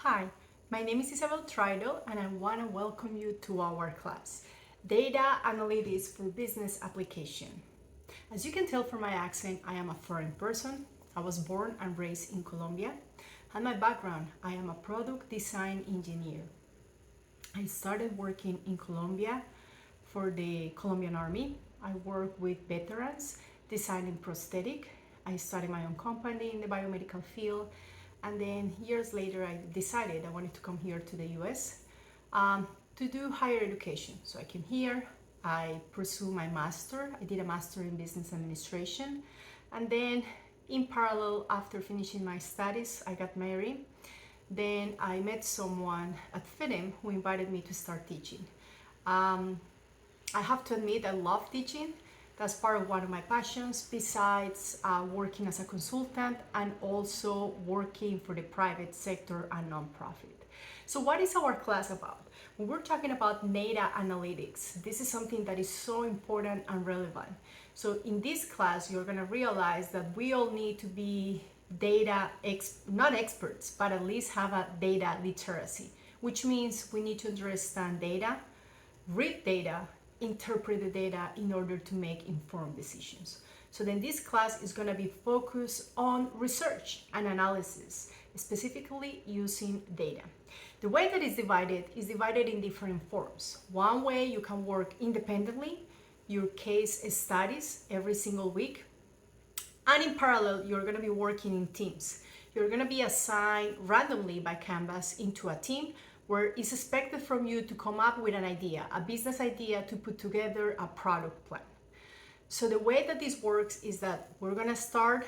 Hi, my name is Isabel Trido and I want to welcome you to our class, Data Analytics for Business Application. As you can tell from my accent, I am a foreign person. I was born and raised in Colombia, and my background, I am a product design engineer. I started working in Colombia for the Colombian Army. I work with veterans designing prosthetic. I started my own company in the biomedical field, and then years later I decided I wanted to come here to the US to do higher education. So I came here, I pursued my master. I did a master in business administration, and then in parallel, after finishing my studies, I got married. Then I met someone at FIDEM who invited me to start teaching. I have to admit, I love teaching. That's part of one of my passions, besides working as a consultant and also working for the private sector and nonprofit. So what is our class about? When we're talking about data analytics, this is something that is so important and relevant. So in this class, you're gonna realize that we all need to be not experts, but at least have a data literacy, which means we need to understand data, read data, interpret the data in order to make informed decisions. So then this class is going to be focused on research and analysis, specifically using data. The way that is divided in different forms. One way you can work independently, your case studies every single week, and in parallel you're going to be working in teams. You're going to be assigned randomly by Canvas into a team where it's expected from you to come up with an idea, a business idea, to put together a product plan. So the way that this works is that we're gonna start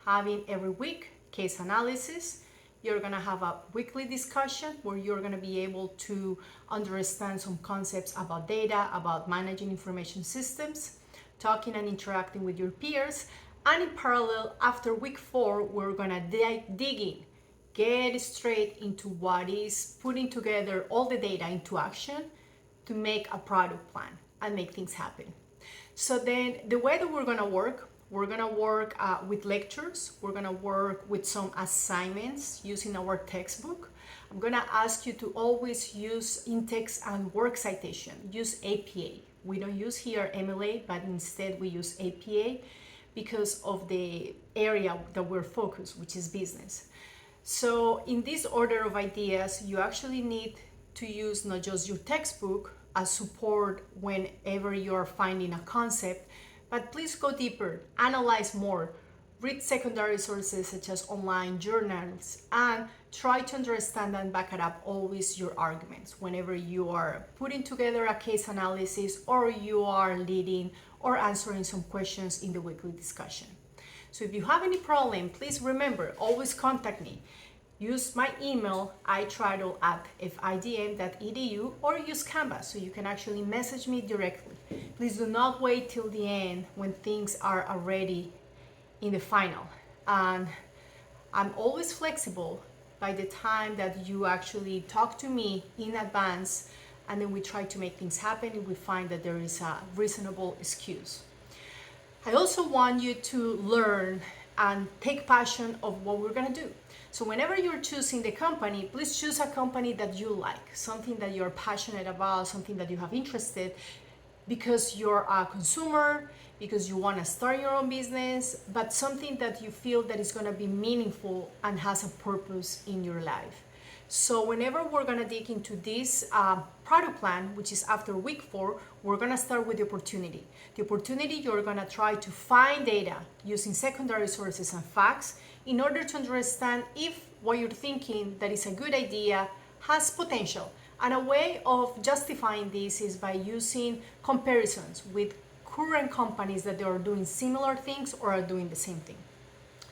having every week case analysis. You're gonna have a weekly discussion where you're gonna be able to understand some concepts about data, about managing information systems, talking and interacting with your peers. And in parallel, after week 4, we're gonna dig in, get straight into what is putting together all the data into action to make a product plan and make things happen. So then the way that we're gonna work with lectures, we're gonna work with some assignments using our textbook. I'm gonna ask you to always use in-text and work citation, use APA. We don't use here MLA, but instead we use APA because of the area that we're focused, which is business. So in this order of ideas, you actually need to use not just your textbook as support whenever you're finding a concept, but please go deeper, analyze more, read secondary sources such as online journals, and try to understand and back it up always your arguments whenever you are putting together a case analysis or you are leading or answering some questions in the weekly discussion. So if you have any problem, please remember, always contact me. Use my email, itrido@fidm.edu, or use Canvas so you can actually message me directly. Please do not wait till the end when things are already in the final. And I'm always flexible by the time that you actually talk to me in advance, and then we try to make things happen if we find that there is a reasonable excuse. I also want you to learn and take passion of what we're gonna do. So whenever you're choosing the company, please choose a company that you like, something that you're passionate about, something that you have interested, because you're a consumer, because you wanna start your own business, but something that you feel that is gonna be meaningful and has a purpose in your life. So whenever we're gonna dig into this product plan, which is after week 4, we're gonna start with the opportunity. The opportunity, you're gonna try to find data using secondary sources and facts in order to understand if what you're thinking that is a good idea has potential. And a way of justifying this is by using comparisons with current companies that they are doing similar things or are doing the same thing.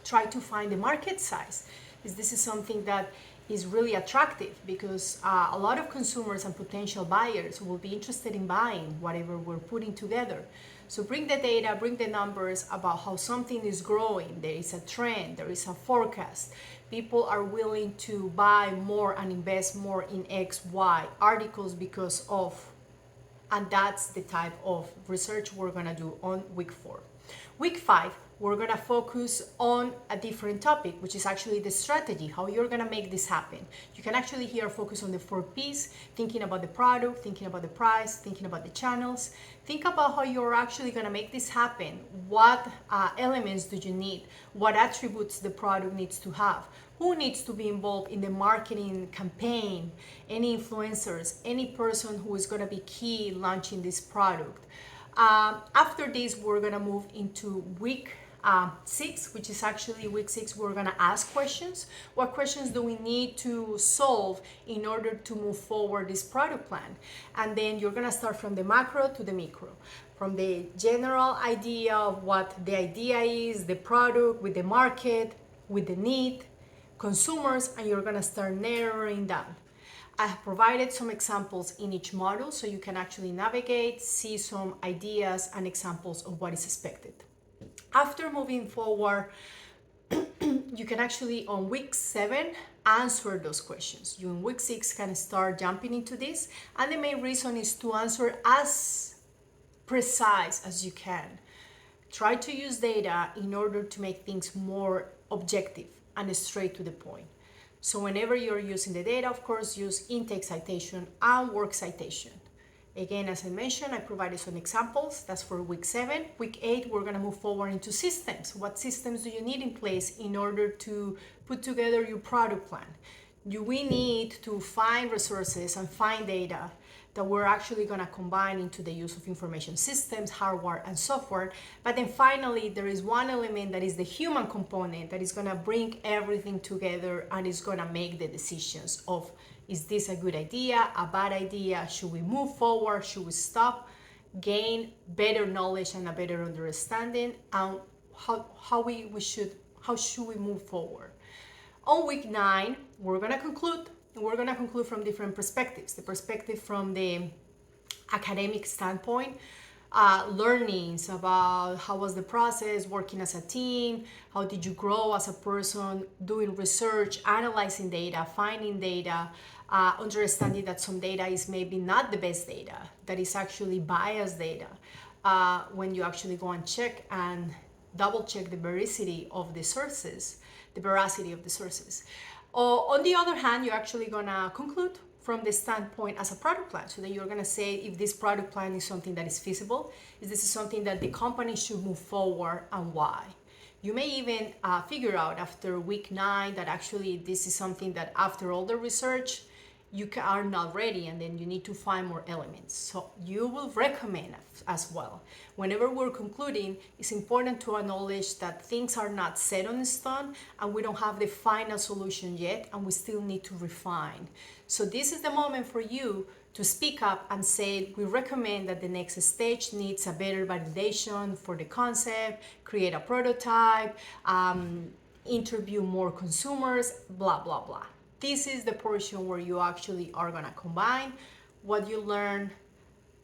Try to find the market size, because this is something that is really attractive, because a lot of consumers and potential buyers will be interested in buying whatever we're putting together. So bring the data, bring the numbers about how something is growing. There is a trend, there is a forecast. People are willing to buy more and invest more in X, Y articles because of, and that's the type of research we're gonna do on week 4. Week 5, we're gonna focus on a different topic, which is actually the strategy, how you're gonna make this happen. You can actually here focus on the 4Ps, thinking about the product, thinking about the price, thinking about the channels. Think about how you're actually gonna make this happen. What elements do you need? What attributes the product needs to have? Who needs to be involved in the marketing campaign? Any influencers, any person who is gonna be key launching this product. After this, we're gonna move into week 6, which is actually week 6. We're gonna ask questions. What questions do we need to solve in order to move forward this product plan? And then you're gonna start from the macro to the micro, from the general idea of what the idea is, the product, with the market, with the need, consumers, and you're gonna start narrowing down. I have provided some examples in each module so you can actually navigate, see some ideas and examples of what is expected. After moving forward, you can actually on week 7 answer those questions. You in week 6 can start jumping into this, and the main reason is to answer as precise as you can. Try to use data in order to make things more objective and straight to the point. So whenever you're using the data, of course, use intake citation and work citation. Again, as I mentioned, I provided some examples. That's for week 7. Week 8, we're gonna move forward into systems. What systems do you need in place in order to put together your product plan? We need to find resources and find data that we're actually going to combine into the use of information systems, hardware, and software. But then finally, there is one element that is the human component that is going to bring everything together and is going to make the decisions of, is this a good idea, a bad idea, should we move forward, should we stop, gain better knowledge and a better understanding, and how should we move forward. On week 9, we're going to conclude. And we're going to conclude from different perspectives. The perspective from the academic standpoint, learnings about how was the process, working as a team, how did you grow as a person, doing research, analyzing data, finding data, understanding that some data is maybe not the best data, that is actually biased data. When you actually go and check and double check the veracity of the sources, On the other hand, you're actually gonna conclude from the standpoint as a product plan. So that you're gonna say if this product plan is something that is feasible, is this something that the company should move forward and why. You may even figure out after week 9 that actually this is something that after all the research, you are not ready, and then you need to find more elements. So you will recommend as well. Whenever we're concluding, it's important to acknowledge that things are not set on stone and we don't have the final solution yet, and we still need to refine. So this is the moment for you to speak up and say, we recommend that the next stage needs a better validation for the concept, create a prototype, interview more consumers, blah, blah, blah. This is the portion where you actually are gonna combine what you learn,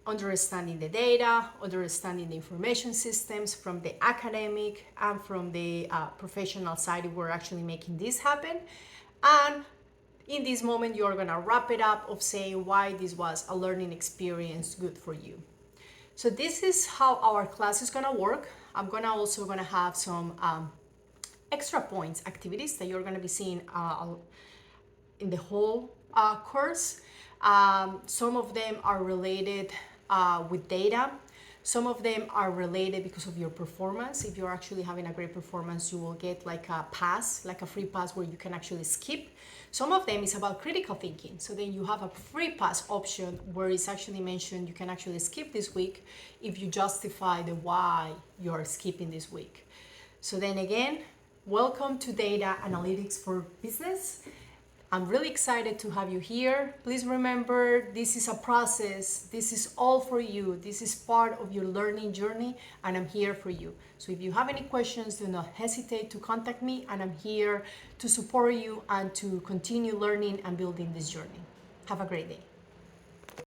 understanding the data, understanding the information systems from the academic and from the professional side. We're actually making this happen. And in this moment, you're gonna wrap it up of saying why this was a learning experience good for you. So this is how our class is gonna work. I'm also gonna have some extra points activities that you're gonna be seeing in the whole course. Some of them are related with data. Some of them are related because of your performance. If you're actually having a great performance, you will get like a pass, like a free pass where you can actually skip. Some of them is about critical thinking. So then you have a free pass option where it's actually mentioned you can actually skip this week if you justify the why you are skipping this week. So then again, welcome to Data Analytics for Business. I'm really excited to have you here. Please remember, this is a process. This is all for you. This is part of your learning journey, and I'm here for you. So if you have any questions, do not hesitate to contact me, and I'm here to support you and to continue learning and building this journey. Have a great day.